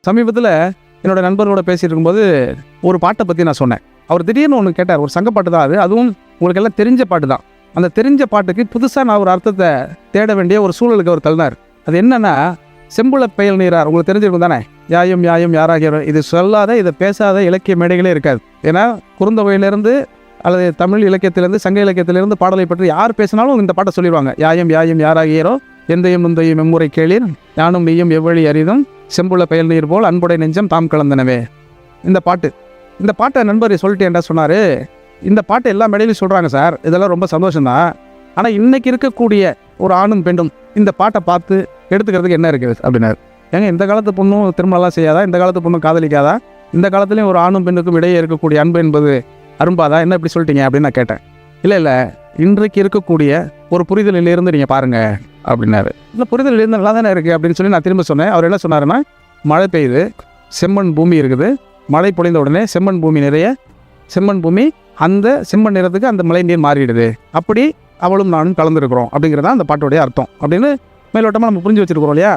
சமீபத்தில் என்னோட நண்பர்களோட பேசிட்டு இருக்கும்போது ஒரு பாட்டை பற்றி நான் சொன்னேன். அவர் திடீர்னு ஒன்று கேட்டார். ஒரு சங்க பாட்டு தான் அது, அதுவும் உங்களுக்கு எல்லாம் தெரிஞ்ச பாட்டு தான். அந்த தெரிஞ்ச பாட்டுக்கு புதுசாக நான் ஒரு அர்த்தத்தை தேட வேண்டிய ஒரு சூழலுக்கு அவர் தள்ளினார். அது என்னன்னா, செம்புல பெயல் நீரார் உங்களுக்கு தெரிஞ்சிருக்கும் தானே, யாயும் யாயும் யாராகிற, இது சொல்லாத இதை பேசாத இலக்கிய மேடைகளே இருக்காது. ஏன்னா குறுந்தொகையிலேருந்து அல்லது தமிழ் இலக்கியத்திலேருந்து சங்க இலக்கியத்திலேருந்து பாடலை பற்றி யார் பேசினாலும் இந்த பாட்டை சொல்லிடுவாங்க. யாயும் யாயும் யாராகியரோ எந்தையும் நுந்தையும் எம்முறை கேளீர் யானும் நீயும் எவ்வழி அரிதும் செம்புல பெயல் நீர் போல் அன்புடை நெஞ்சம் தாம் கலந்தனவே. இந்த பாட்டை நண்பர் சொல்லிட்டு என்ன சொன்னார், இந்த பாட்டை எல்லா மேடையிலும் சொல்கிறாங்க சார், இதெல்லாம் ரொம்ப சந்தோஷம்தான். ஆனால் இன்றைக்கி இருக்கக்கூடிய ஒரு ஆணும் பெண்ணும் இந்த பாட்டை பார்த்து எடுத்துக்கிறதுக்கு என்ன இருக்குது அப்படின்னாரு. ஏங்க இந்த காலத்து பொண்ணும் திருமணம்லாம் செய்யாதா, இந்த காலத்து பொண்ணும் காதலிக்காதா, இந்த காலத்துலேயும் ஒரு ஆணும் பெண்ணுக்கும் இடையே இருக்கக்கூடிய அன்பு என்பது அரும்பாதா, என்ன இப்படி சொல்லிட்டீங்க அப்படின்னு நான் கேட்டேன். இல்லை இன்றைக்கு இருக்கக்கூடிய ஒரு புரிதலிலிருந்து நீங்கள் பாருங்கள் அப்படின்னாரு. இல்லை புரிதலிலிருந்து நல்லா தானே இருக்குது அப்படின்னு சொல்லி நான் திரும்ப சொன்னேன். அவர் என்ன சொன்னாருன்னா, மழை பெய்யுது, செம்மண் பூமி இருக்குது, மழை பொழிந்த உடனே செம்மண் பூமி நிறைய செம்மண் பூமி அந்த செம்மண் நிறத்துக்கு அந்த மழை நீர் மாறிடுது, அப்படி அவளும் நானும் கலந்துருக்கிறோம் அப்படிங்கிறதா அந்த பாட்டுடைய அர்த்தம் அப்படின்னு மேலோட்டமாக நம்ம புரிஞ்சு வச்சுருக்கிறோம் இல்லையா.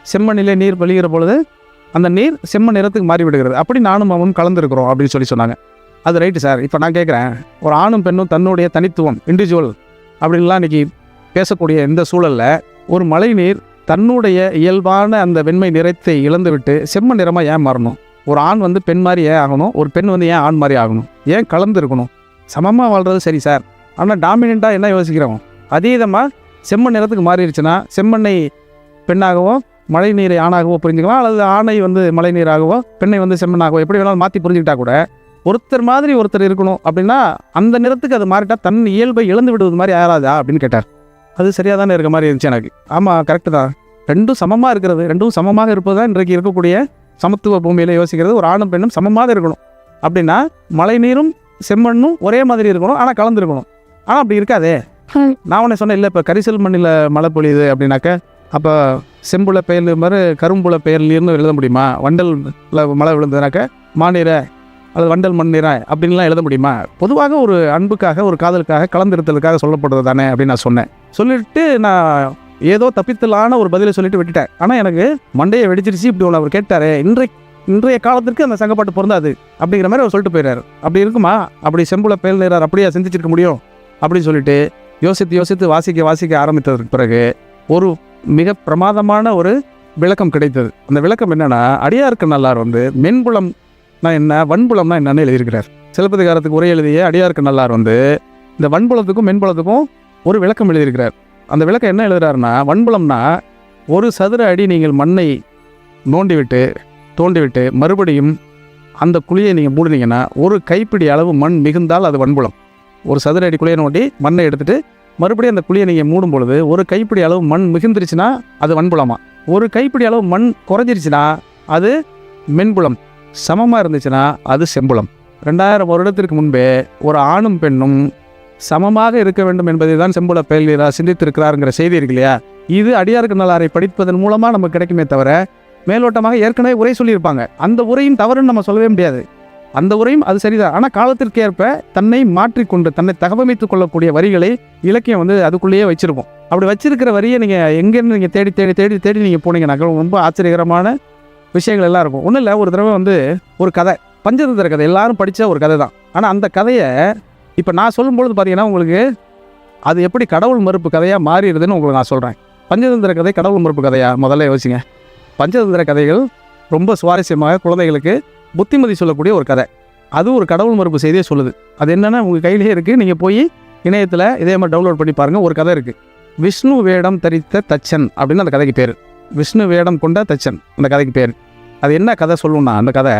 செம்மண்ணிலே நீர் பொழிகிற பொழுது அந்த நீர் செம்மண் நிறத்துக்கு மாறி விடுகிறது, அப்படி நானும் அவனும் கலந்துருக்கிறோம் அப்படின்னு சொல்லி சொன்னாங்க. அது ரைட்டு சார். இப்போ நான் கேட்குறேன், ஒரு ஆணும் பெண்ணும் தன்னுடைய தனித்துவம் இண்டிவிஜுவல் அப்படின்லாம் இன்றைக்கி பேசக்கூடிய இந்த சூழலில் ஒரு மழை நீர் தன்னுடைய இயல்பான அந்த வெண்மை நிறத்தை இழந்துவிட்டு செம்மண் நிறமாக ஏன் மாறணும்? ஒரு ஆண் பெண் மாதிரி ஏன் ஆகணும்? ஒரு பெண் ஏன் ஆண் மாதிரி ஆகணும்? ஏன் கலந்து இருக்கணும்? சமமாக வாழ்கிறது சரி சார், ஆனால் டாமினண்ட்டாக என்ன யோசிக்கிறோம், அதீதமாக செம்மண் நிறத்துக்கு மாறிடுச்சுன்னா செம்மண்ணை பெண்ணாகவோ மழை நீரை ஆணாகவோ புரிஞ்சுக்கலாம், அல்லது ஆணை மழை நீராகவோ பெண்ணை செம்மண்ணாகவோ எப்படி வேணாலும் மாற்றி புரிஞ்சுக்கிட்டா கூட ஒருத்தர் மாதிரி ஒருத்தர் இருக்கணும் அப்படின்னா அந்த நிறத்துக்கு அது மாறிட்டா தன் இயல்பை இழந்து விடுவது மாதிரி ஆறாதா அப்படின்னு கேட்டார். அது சரியாக தானே இருக்க மாதிரி இருந்துச்சு எனக்கு. ஆமாம் கரெக்டு தான், ரெண்டும் சமமாக இருக்கிறது, ரெண்டும் சமமாக இருப்பது தான் இன்றைக்கு இருக்கக்கூடிய சமத்துவ பூமியில் யோசிக்கிறது. ஒரு ஆணும் பெண்ணும் சமமாக இருக்கணும் அப்படின்னா மழை நீரும் செம்மண்ணும் ஒரே மாதிரி இருக்கணும், ஆனால் கலந்துருக்கணும். ஆனால் அப்படி இருக்காதே. நான் உடனே சொன்னேன், இல்லை இப்போ கரிசல் மண்ணில் மழை பொழியுது அப்படின்னாக்க அப்போ செம்புல பெயல் மாதிரி கரும்புல பெயல் நீர்னு எழுத முடியுமா? வண்டல் மழை விழுந்ததுனாக்க மாநீர அல்லது வண்டல் மண் நீர அப்படின்லாம் எழுத முடியுமா? பொதுவாக ஒரு அன்புக்காக ஒரு காதலுக்காக கலந்திருத்தலுக்காக சொல்லப்படுறது தானே அப்படின்னு நான் சொன்னேன். சொல்லிட்டு நான் ஏதோ தப்பித்தலான ஒரு பதிலை சொல்லிட்டு விட்டுட்டேன். ஆனால் எனக்கு மண்டையை வெடிச்சிருச்சு. இப்படி ஒன்று அவர் கேட்டார், இன்றைய காலத்திற்கு அந்த சங்கப்பாட்டு பொருந்தாது அப்படிங்கிற மாதிரி அவர் சொல்லிட்டு போயிடாரு. அப்படி இருக்குமா? அப்படி செம்புல பெயல் நீரார் அப்படியே சிந்திச்சிருக்க முடியும் அப்படின்னு சொல்லிட்டு யோசித்து வாசிக்க ஆரம்பித்ததுக்கு பிறகு ஒரு மிக பிரமாதமான ஒரு விளக்கம் கிடைத்தது. அந்த விளக்கம் என்னன்னா, அடியாருக்கு நல்லார் மென்புலம்னா என்ன, வன்புலம்னா என்னன்னு எழுதியிருக்கிறார். சிலப்பதிகாரத்துக்கு உரை எழுதிய அடியாருக்கு நல்லார் இந்த வன்புலத்துக்கும் மென்புலத்துக்கும் ஒரு விளக்கம் எழுதியிருக்கிறார். அந்த விளக்கம் என்ன எழுதுறாருன்னா, வன்புலம்னா ஒரு சதுர அடி நீங்கள் மண்ணை தோண்டிவிட்டு மறுபடியும் அந்த குழியை நீங்கள் மூடினீங்கன்னா ஒரு கைப்பிடி அளவு மண் மிகுந்தால் அது வன்புலம். ஒரு சதுர அடி குழியை நோண்டி மண்ணை எடுத்துகிட்டு மறுபடியும் அந்த குழியை நீங்கள் மூடும் பொழுது ஒரு கைப்பிடி அளவு மண் மிகுந்துருச்சுன்னா அது வன்புலமா, ஒரு கைப்பிடி அளவு மண் குறைஞ்சிருச்சுன்னா அது மென்புலம், சமமாக இருந்துச்சுன்னா அது செம்புலம். 2000 வருடத்திற்கு முன்பே ஒரு ஆணும் பெண்ணும் சமமாக இருக்க வேண்டும் என்பதை தான் செம்புல பெயல் நீரார் சிந்தித்திருக்கிறாருங்கிற செய்தி இருக்கு இல்லையா. இது அடியாருக்கு நல்லாரை படிப்பதன் மூலமாக நமக்கு கிடைக்குமே தவிர மேலோட்டமாக ஏற்கனவே உரை சொல்லியிருப்பாங்க. அந்த உரையும் தவறுன்னு நம்ம சொல்லவே முடியாது. அந்த உரையும் அது சரிதான். ஆனால் காலத்திற்கு ஏற்ப தன்னை மாற்றிக்கொண்டு தன்னை தகவமைத்து கொள்ளக்கூடிய வரிகளை இலக்கியம் அதுக்குள்ளேயே வச்சிருக்கும். அப்படி வச்சிருக்கிற வரியை நீங்கள் எங்கேருந்து நீங்கள் தேடி நீங்கள் போனீங்கன்னாக்க ரொம்ப ஆச்சரியகரமான விஷயங்கள் எல்லாம் இருக்கும். ஒன்றும் இல்லை, ஒரு தடவை ஒரு கதை, பஞ்சதந்திர கதை, எல்லாரும் படித்த ஒரு கதை தான். ஆனால் அந்த கதையை இப்போ நான் சொல்லும்பொழுது பார்த்தீங்கன்னா உங்களுக்கு அது எப்படி கடவுள் மறுப்பு கதையாக மாறிடுதுன்னு உங்களுக்கு நான் சொல்கிறேன். பஞ்சதந்திர கதை கடவுள் மறுப்பு கதையா? முதல்ல யோசிங்க. பஞ்சதந்திர கதைகள் ரொம்ப சுவாரஸ்யமாக குழந்தைகளுக்கு புத்திமதி சொல்லக்கூடிய ஒரு கதை. அது ஒரு கடவுள் மறுப்பு செய்தியே சொல்லுது. அது என்னென்னா உங்கள் கையிலே இருக்குது, நீங்கள் போய் இணையத்தில் இதே மாதிரி டவுன்லோட் பண்ணி பாருங்கள். ஒரு கதை இருக்குது, விஷ்ணு வேடம் தரித்த தச்சன் அப்படின்னு அந்த கதைக்கு பேர். விஷ்ணு வேடம் கொண்ட தச்சன் அந்த கதைக்கு பேர். அது என்ன கதை சொல்லணும்னா, அந்த கதை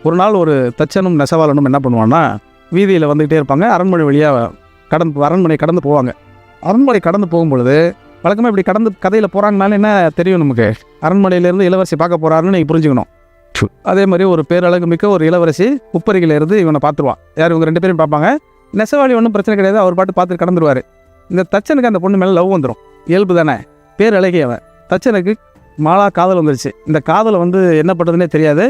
ஒரு நாள் ஒரு தச்சனும் நெசவாளனும் என்ன பண்ணுவான்னா வீதியில் வந்துக்கிட்டே இருப்பாங்க. அரண்மனை வழியாக அரண்மனை கடந்து போவாங்க. அரண்மனை கடந்து போகும்பொழுது வழக்கமாக இப்படி கடந்து கதையில் போகிறாங்கனால என்ன தெரியும் நமக்கு, அரண்மனையிலேருந்து இளவரசி பார்க்க போகிறாருன்னு நீங்கள் புரிஞ்சுக்கணும். அதே மாதிரி ஒரு பேரழகு மிக்க ஒரு இளவரசி உப்பரிகையிலேருந்து இவனை பார்த்துருவான். யார்? இவங்க 2 பேரும் பார்ப்பாங்க. நெசவாளி ஒன்றும் பிரச்சனை கிடையாது, அவர் பாட்டு பார்த்து கடந்துருவார். இந்த தச்சனுக்கு அந்த பொண்ணு மேலே லவ் வந்துடும். இயல்பு தானே, பேரழகியவன். தச்சனுக்கு மாலா காதல் வந்துருச்சு. இந்த காதலை என்ன பண்ணுறதுனே தெரியாது.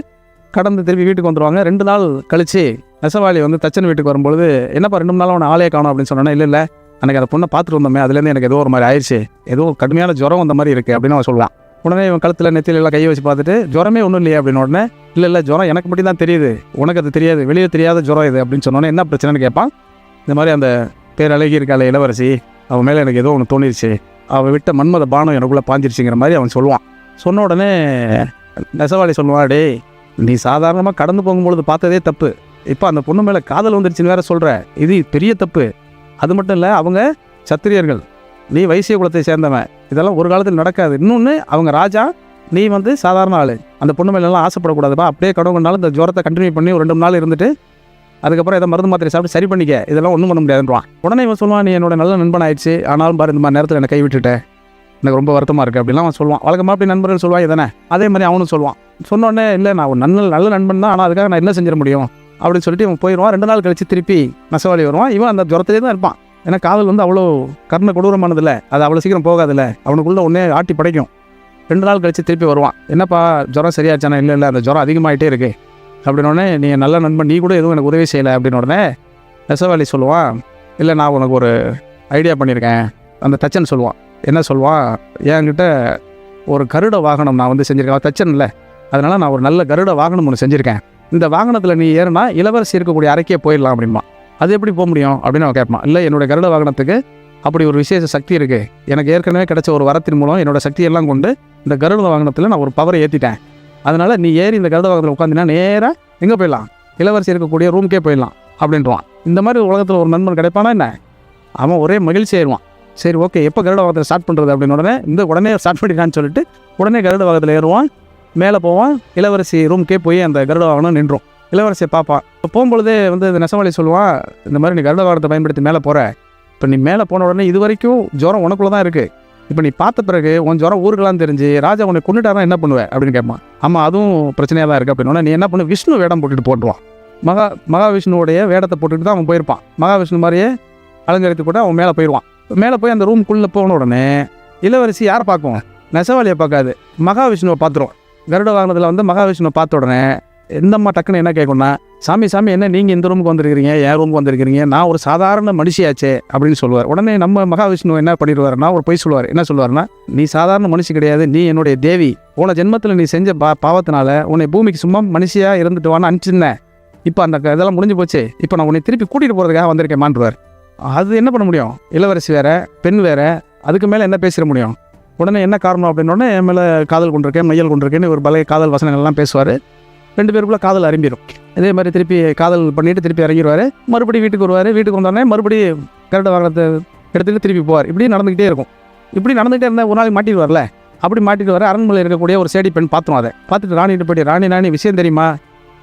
கடந்து திருப்பி வீட்டுக்கு வந்துடுவாங்க. 2 நாள் கழித்து நெசவாளி தச்சன் வீட்டுக்கு வரும்பொழுது, என்னப்பா 2 நாள் அவனை ஆளே காணும் அப்படின்னு சொன்னோன்னா, இல்லை அன்றைக்கி அந்த பொண்ணை பார்த்துட்டு வந்தோமே, அதுலேருந்து எனக்கு ஏதோ ஒரு மாதிரி ஆயிடுச்சு, ஏதோ கடுமையான ஜுரம் வந்த மாதிரி இருக்குது அப்படின்னு அவன் சொல்லுவான். உடனே இவன் கழுத்தில் நெத்தியில எல்லாம் கையை வச்சு பார்த்துட்டு ஜுரமே ஒன்றும் இல்லையா அப்படின்னு உடனே இல்லை ஜுரம் எனக்கு மட்டும் தான் தெரியுது, உனக்கு அது தெரியாது, வெளியே தெரியாத ஜுரம் இது அப்படின்னு சொன்னோன்னே என்ன பிரச்சனைன்னு கேட்பான். இந்த மாதிரி அந்த பேரழகி இருக்காள் இளவரசி, அவன் மேலே எனக்கு ஏதோ ஒன்று தோணிருச்சு, அவன் விட்ட மன்மத பானம் எனக்குள்ளே பாஞ்சிருச்சுங்கிற மாதிரி அவன் சொல்லுவான். சொன்ன உடனே நெசவாளி சொல்லுவான், டே நீ சாதாரணமாக கடந்து போகும்பொழுது பார்த்ததே தப்பு, இப்போ அந்த பொண்ணு மேலே காதல் வந்துருச்சுன்னு வேற சொல்கிற, இது பெரிய தப்பு. அது மட்டும் இல்லை, அவங்க சத்திரியர்கள், நீ வைசிய குலத்தை சேர்ந்தவன், இதெல்லாம் ஒரு காலத்தில் நடக்காது. இன்னொன்று அவங்க ராஜா, நீ வந்து சாதாரண ஆள், அந்த பொண்ணு மேலாம் ஆசைப்படக்கூடாதுப்பா. அப்படியே கடவுள் கொண்டாலும் இந்த ஜுரத்தை கண்டினியூ பண்ணி ஒரு 2 நாள் இருந்துட்டு அதுக்கப்புறம் ஏதோ மருந்து மாத்திரை சாப்பிட்டு சரி பண்ணிக்க, இதெல்லாம் ஒன்றும் பண்ண முடியாதுன்றான். உடனே இவன் சொல்லுவான், நீ என்னோட நல்ல நண்பன் ஆயிடுச்சு, ஆனாலும் பாரு இந்த மாதிரி நேரத்தில் என்னை கைவிட்டுட்டேன், எனக்கு ரொம்ப வருத்தமாக இருக்குது அப்படிலாம் அவன் சொல்லுவான். வழக்கமாக அப்படி நண்பர்கள் சொல்லுவாங்க தானே, அதே மாதிரி அவனும் சொல்லுவான். சொன்னோடனே இல்லை நான் ஒரு நல்ல நண்பன் தான், ஆனால் அதுக்காக நான் என்ன செஞ்சிட முடியும் அப்படின்னு சொல்லிட்டு இவன் போயிடுவான். 2 நாள் கழிச்சு திருப்பி நெசவாளி வருவான். இவன் அந்த ஜுரத்திலே தான் இருப்பான். ஏன்னா காதல் வந்து அவ்வளோ கர்ண கொடூரமானதில்ல, அது அவ்வளோ சீக்கிரம் போகாதில்ல, அவனுக்குள்ளே ஒன்றே ஆட்டி படைக்கும். 2 நாள் கழிச்சு திருப்பி வருவான். என்னப்பா ஜுரம் சரியாச்சானா? இல்லை அந்த ஜுரம் அதிகமாகிட்டே இருக்கு அப்படின்னோடனே, நீ நல்ல நண்பன், நீ கூட எதுவும் எனக்கு உதவி செய்யலை அப்படின்னு உடனே நெசவாளி சொல்லுவான், இல்லை நான் உனக்கு ஒரு ஐடியா பண்ணியிருக்கேன். அந்த தச்சன் சொல்லுவான். என்ன சொல்லுவான், என்கிட்ட ஒரு கருட வாகனம் நான் வந்து செஞ்சுருக்கேன், தச்சன் இல்லை, அதனால் நான் ஒரு நல்ல கருட வாகனம் ஒன்று செஞ்சுருக்கேன், இந்த வாகனத்தில் நீ ஏறினா இளவரசி இருக்கக்கூடிய அறைக்கே போயிடலாம் அப்படின்பா. அது எப்படி போக முடியும் அப்படின்னு அவன் கேட்பான். இல்லை என்னோடய கருட வாகனத்துக்கு அப்படி ஒரு விசேஷ சக்தி இருக்குது, எனக்கு ஏற்கனவே கிடைச்ச ஒரு வரத்தின் மூலம் என்னோடய சக்தியெல்லாம் கொண்டு இந்த கருட வாகனத்தில் நான் ஒரு பவரை ஏற்றிட்டேன், அதனால் நீ ஏறி இந்த கருட வாகனத்தில் உட்காந்தினா நேராக எங்கே போயிடலாம், இளவரசி இருக்கக்கூடிய ரூம்க்கே போயிடலாம் அப்படின்றான். இந்த மாதிரி உலகத்தில் ஒரு நண்பன் கிடைப்பானா என்ன? அவன் ஒரே மகிழ்ச்சி ஆயிடுவான். சரி ஓகே, எப்போ கருட வாகனத்தில் ஸ்டார்ட் பண்ணுறது அப்படின்னு உடனே ஸ்டார்ட் பண்ணிட்டான்னு சொல்லிட்டு உடனே கருட வாகனத்தில் ஏறுவான், மேலே போவான், இளவரசி ரூம்க்கே போய் அந்த கருட வாகனம் நின்றும். இளவரசியை பார்ப்பான். இப்போ போகும்பொழுதே வந்து இந்த நெசவாளி சொல்லுவான், இந்த மாதிரி நீ கருட வாகனத்தை பயன்படுத்தி மேலே போகிற, இப்போ நீ மேலே போன உடனே இது வரைக்கும் ஜுரம் உனக்குள்ளே தான் இருக்குது, இப்போ நீ பார்த்த பிறகு உன் ஜுரம் ஊருக்கெல்லாம் தெரிஞ்சு ராஜா உன்னை கொண்டுட்டாரா என்ன பண்ணுவேன் அப்படின்னு கேட்பான். ஆமாம் அதுவும் பிரச்சனையாக தான் இருக்குது அப்படின்னா, நீ என்ன பண்ணு, விஷ்ணு வேடம் போட்டுட்டு போட்டுருவான். மகாவிஷ்ணுவோடைய வேடத்தை போட்டுட்டு தான் அவன் போயிருப்பான். மகாவிஷ்ணு மாதிரியே அலங்கரித்து கூட அவன் மேலே போயிடுவான். மேலே போய் அந்த ரூம்குள்ளே போன உடனே இளவரசி யாரை பார்க்கும், நெசவாளியை பார்க்காது, மகாவிஷ்ணுவை பார்த்துரும். கருட வாகனத்தில் வந்து மகாவிஷ்ணுவை பார்த்த உடனே எந்தம்மா டக்குன்னு என்ன கேட்கும்னா, சாமி என்ன நீங்கள் இந்த ரூமுக்கு வந்திருக்கிறீங்க, என் ரூமுக்கு வந்திருக்கிறீங்க, நான் ஒரு சாதாரண மனுஷியாச்சே அப்படின்னு சொல்லுவார். உடனே நம்ம மகாவிஷ்ணு என்ன பண்ணிடுவாருன்னா ஒரு பொய் சொல்லுவார். என்ன சொல்லுவார்னா, நீ சாதாரண மனுஷி கிடையாது, நீ என்னுடைய தேவி, போன ஜென்மத்தில் நீ செஞ்ச பாவத்தினால உன்னை பூமிக்கு சும்மா மனுஷியாக இருந்துட்டு வான்னு அனுப்பிச்சிருந்தேன், இப்போ அந்த இதெல்லாம் முடிஞ்சு போச்சு, இப்போ நான் உன்னை திருப்பி கூட்டிகிட்டு போகிறதுக்காக வந்திருக்கேன் மாண்டுவார். அது என்ன பண்ண முடியும், இளவரசி வேற பெண் வேற, அதுக்கு மேலே என்ன பேசிட முடியும். உடனே என்ன காரணம் அப்படின்னோடனே என் மேலே காதல் கொண்டிருக்கேன், மையல் கொண்டிருக்கேன்னு ஒரு பழைய காதல் வசனங்கள்லாம் பேசுவார். 2 பேருக்குள்ள காதல் அரும்பிடும். இதே மாதிரி திருப்பி காதல் பண்ணிவிட்டு திருப்பி இறங்கிடுவார். மறுபடியும் வீட்டுக்கு வருவார். வீட்டுக்கு வந்தோடனே மறுபடியும் கருட வாகனத்தை எடுத்துகிட்டு திருப்பி போவார். இப்படி நடந்துக்கிட்டே இருக்கும். இப்படி நடந்துகிட்டே இருந்தால் ஒரு நாளைக்கு மாட்டிடுவார்ல. அப்படி மாட்டிட்டு வர அரண்மனையில் இருக்கக்கூடிய ஒரு சேடி பெண் பார்த்துரும். அதை பார்த்துட்டு ராணிகிட்ட போய்ட்டு, ராணி விஷயம் தெரியுமா,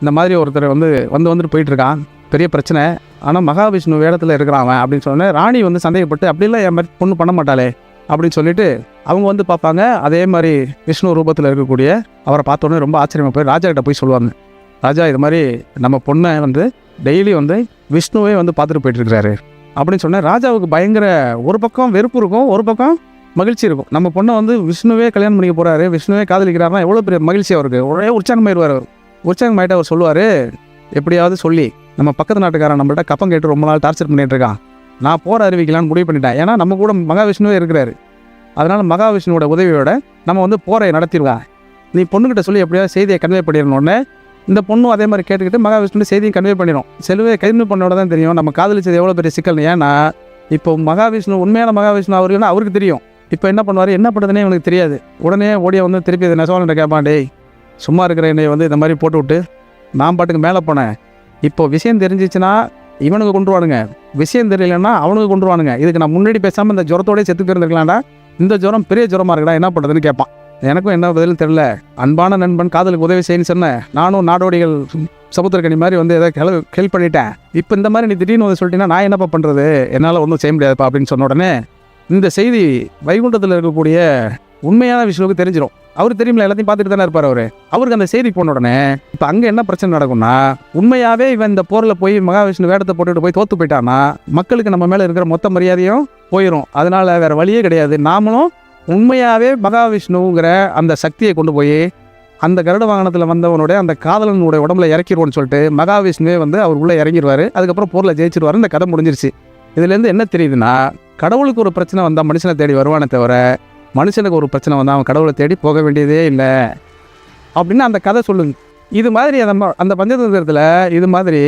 இந்த மாதிரி ஒருத்தர் வந்துட்டு போயிட்டுருக்கான், பெரிய பிரச்சனை, ஆனால் மகாவிஷ்ணு வேடத்தில் இருக்கிறான் அவன் அப்படின்னு சொன்னேன். ராணி வந்து சந்தேகப்பட்டு, அப்படிலாம் என் மாதிரி பொண்ணு பண்ண மாட்டாளே அப்படின்னு சொல்லிட்டு அவங்க வந்து பார்ப்பாங்க. அதே மாதிரி விஷ்ணு ரூபத்தில் இருக்கக்கூடிய அவரை பார்த்தோன்னே ரொம்ப ஆச்சரியமாக போய் ராஜா கிட்ட போய் சொல்லுவாங்க, ராஜா இது மாதிரி நம்ம பொண்ணை வந்து டெய்லி வந்து விஷ்ணுவே வந்து பார்த்துட்டு போயிட்டுருக்கிறாரு அப்படின்னு சொன்னேன். ராஜாவுக்கு பயங்கர ஒரு பக்கம் வெறுப்பு இருக்கும், ஒரு பக்கம் மகிழ்ச்சி இருக்கும். நம்ம பொண்ணை வந்து விஷ்ணுவே கல்யாணம் பண்ணிக்க போகிறாரு, விஷ்ணுவே காதலிக்கிறாருன்னா எவ்வளோ பெரிய மகிழ்ச்சி அவருக்கு. ஒரே உற்சாகமாயிடுவார். அவர் உற்சாகமாயிட்டு அவர் சொல்லுவார், எப்படியாவது சொல்லி நம்ம பக்கத்து நாட்டுக்காரன் நம்மள்ட்ட கப்பம் கேட்டு ரொம்ப நாள் டார்ச்சர் பண்ணிகிட்டு இருக்கான், நான் போகிற அறிவிக்கலான்னு முடிவு பண்ணிட்டேன். ஏன்னா நம்ம கூட மகாவிஷ்ணுவே இருக்கிறாரு, அதனால் மகாவிஷ்ணுவோட உதவியோட நம்ம வந்து போரை நடத்திடுவான், நீ பொண்ணுக்கிட்ட சொல்லி எப்படியாவது செய்தியை கன்வே பண்ணிடணுன்னே. இந்த பொண்ணும் அதே மாதிரி கேட்டுக்கிட்டு மகாவிஷ்ணு செய்தியை கன்வே பண்ணிடும். செல்வே கைது பண்ணோட தான் தெரியும் நம்ம காதலிச்சது எவ்வளோ பெரிய சிக்கல். ஏன்னா இப்போ மகாவிஷ்ணு உண்மையான மகாவிஷ்ணு அவருக்கு தெரியும். இப்போ என்ன பண்ணுவார், என்ன பண்ணுறதுனே அவனுக்கு தெரியாது. உடனே ஓடிய வந்து திருப்பி இதை நெசவாளன்ட்ட கேட்பான், டேய் சும்மா இருக்கிற என்னை வந்து இந்த மாதிரி போட்டு விட்டு நான் பாட்டுக்கு மேலே போனேன், இப்போ விஷயம் தெரிஞ்சிச்சுன்னா இவனுக்கு கொண்டுருவானுங்க, விஷயம் தெரியலன்னா அவனுக்கு கொண்டுருவானுங்க, இதுக்கு நான் முன்னாடி பேசாமல் இந்த ஜுரத்தோடய செத்து போயிருந்துருக்கலாம்டா, இந்த ஜுரம் பெரிய ஜுரமாக இருக்குடா, என்ன பண்ணுறதுன்னு கேட்பான். எனக்கும் என்ன பதிலும் தெரியல, அன்பான நண்பன் காதலுக்கு உதவி செய்யன்னு சொன்னேன், நானும் நாடோடிகள் சமுத்திரக்கணி மாதிரி வந்து ஏதாவது ஹெல்ப் பண்ணிட்டேன், இப்போ இந்த மாதிரி நீ திடீர்னு வந்து சொல்லிட்டீங்கன்னா நான் என்னப்பா பண்ணுறது, என்னால் ஒன்றும் செய்ய முடியாதுப்பா அப்படின்னு சொன்ன உடனே இந்த செய்தி வைகுண்டத்தில் இருக்கக்கூடிய உண்மையான விஷயத்துக்கு தெரிஞ்சிடும். அவர் தெரியுமில்ல, எல்லாத்தையும் பார்த்துட்டு தானே இருப்பார் அவருக்கு அந்த செய்தி போன உடனே இப்போ அங்கே என்ன பிரச்சனை நடக்கும்னா, உண்மையாகவே இவன் இந்த போரில் போய் மகாவிஷ்ணு வேடத்தை போட்டுட்டு போய் தோற்று போயிட்டான்னா மக்களுக்கு நம்ம மேலே இருக்கிற மொத்த மரியாதையும் போயிடும். அதனால் வேறு வழியே கிடையாது, நாமளும் உண்மையாகவே மகாவிஷ்ணுங்கிற அந்த சக்தியை கொண்டு போய் அந்த கருட வாகனத்தில் வந்தவனுடைய அந்த காதலனுடைய உடம்புல இறக்கிடுவோன்னு சொல்லிட்டு மகாவிஷ்ணுவே வந்து அவர் உள்ளே இறங்கிடுவார். அதுக்கப்புறம் போரில் ஜெயிச்சிருவார். இந்த கதை முடிஞ்சிருச்சு. இதுலேருந்து என்ன தெரியுதுன்னா, கடவுளுக்கு ஒரு பிரச்சனை வந்தால் மனுஷனை தேடி வருவானே தவிர மனுஷனுக்கு ஒரு பிரச்சனை வந்தால் அவன் கடவுளை தேடி போக வேண்டியதே இல்லை அப்படின்னு அந்த கதை சொல்லுங்க. இது மாதிரி அந்த பஞ்சதந்திரத்தில் இது மாதிரி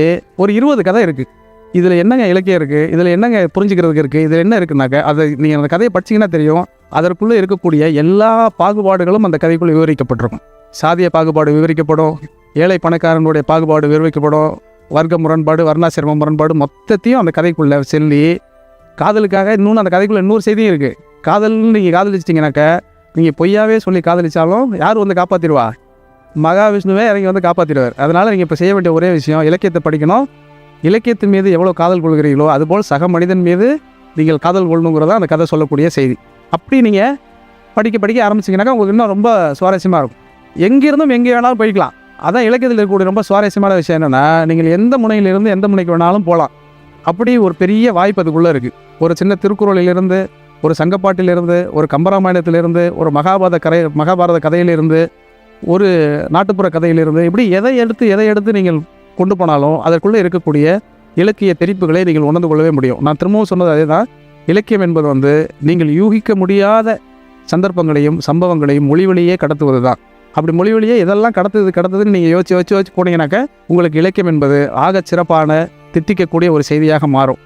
ஒரு 20 கதை இருக்குது. இதில் என்னங்க இலக்கியம் இருக்குது, இதில் என்னங்க புரிஞ்சுக்கிறதுக்கு இருக்குது, இதில் என்ன இருக்குனாக்க அதை நீங்கள் அந்த கதையை படிச்சிங்கன்னா தெரியும். அதற்குள்ளே இருக்கக்கூடிய எல்லா பாகுபாடுகளும் அந்த கதைக்குள்ளே விவரிக்கப்பட்டிருக்கும். சாதிய பாகுபாடு விவரிக்கப்படும், ஏழை பணக்காரனுடைய பாகுபாடு விவரிக்கப்படும், வர்க்க முரண்பாடு, வர்ணாசிரம முரண்பாடு மொத்தத்தையும் அந்த கதைக்குள்ளே சொல்லி காதலுக்காக இன்னொன்று அந்த கதைக்குள்ளே இன்னொரு செய்தியும் இருக்குது. காதல்னு நீங்கள் காதலிச்சிட்டிங்கனாக்கா நீங்கள் பொய்யாவே சொல்லி காதலிச்சாலும் யார் வந்து காப்பாற்றிடுவா? மகாவிஷ்ணுவே இறங்கி வந்து காப்பாற்றிடுவார். அதனால் நீங்கள் இப்போ செய்ய வேண்டிய ஒரே விஷயம் இலக்கியத்தை படிக்கணும். இலக்கியத்தின் மீது எவ்வளோ காதல் கொள்கிறீங்களோ அதுபோல் சக மனிதன் மீது நீங்கள் காதல் கொள்ளணுங்கிறதா அந்த கதை சொல்லக்கூடிய செய்தி. அப்படி நீங்கள் படிக்க ஆரம்பிச்சிங்கனாக்கா உங்களுக்கு இன்னும் ரொம்ப சுவாரஸ்யமாக இருக்கும். எங்கேருந்தும் எங்கே வேணாலும் போய்க்கலாம். அதான் இலக்கியத்தில் இருக்கக்கூடிய ரொம்ப சுவாரஸ்யமான விஷயம் என்னென்னா, நீங்கள் எந்த முனையிலிருந்து எந்த முனைக்கு வேணாலும் போகலாம். அப்படி ஒரு பெரிய வாய்ப்பு அதுக்குள்ளே இருக்குது. ஒரு சின்ன திருக்குறளிலிருந்து, ஒரு சங்கப்பாட்டிலிருந்து, ஒரு கம்பராமாயணத்திலிருந்து, ஒரு மகாபாரத கதையிலிருந்து, ஒரு நாட்டுப்புற கதையிலிருந்து, இப்படி எதை எடுத்து நீங்கள் கொண்டு போனாலும் அதற்குள்ளே இருக்கக்கூடிய இலக்கிய தெரிப்புகளை நீங்கள் உணர்ந்து கொள்ளவே முடியும். நான் திரும்பவும் சொன்னது அதே தான். இலக்கியம் என்பது நீங்கள் யூகிக்க முடியாத சந்தர்ப்பங்களையும் சம்பவங்களையும் மொழி வழியே கடத்துவது தான். அப்படி மொழி வழியே இதெல்லாம் கடத்துதுன்னு நீங்கள் யோசிச்சு போனீங்கன்னாக்க உங்களுக்கு இலக்கியம் என்பது ஆக சிறப்பான தித்திக்கக்கூடிய ஒரு செய்தியாக மாறும்.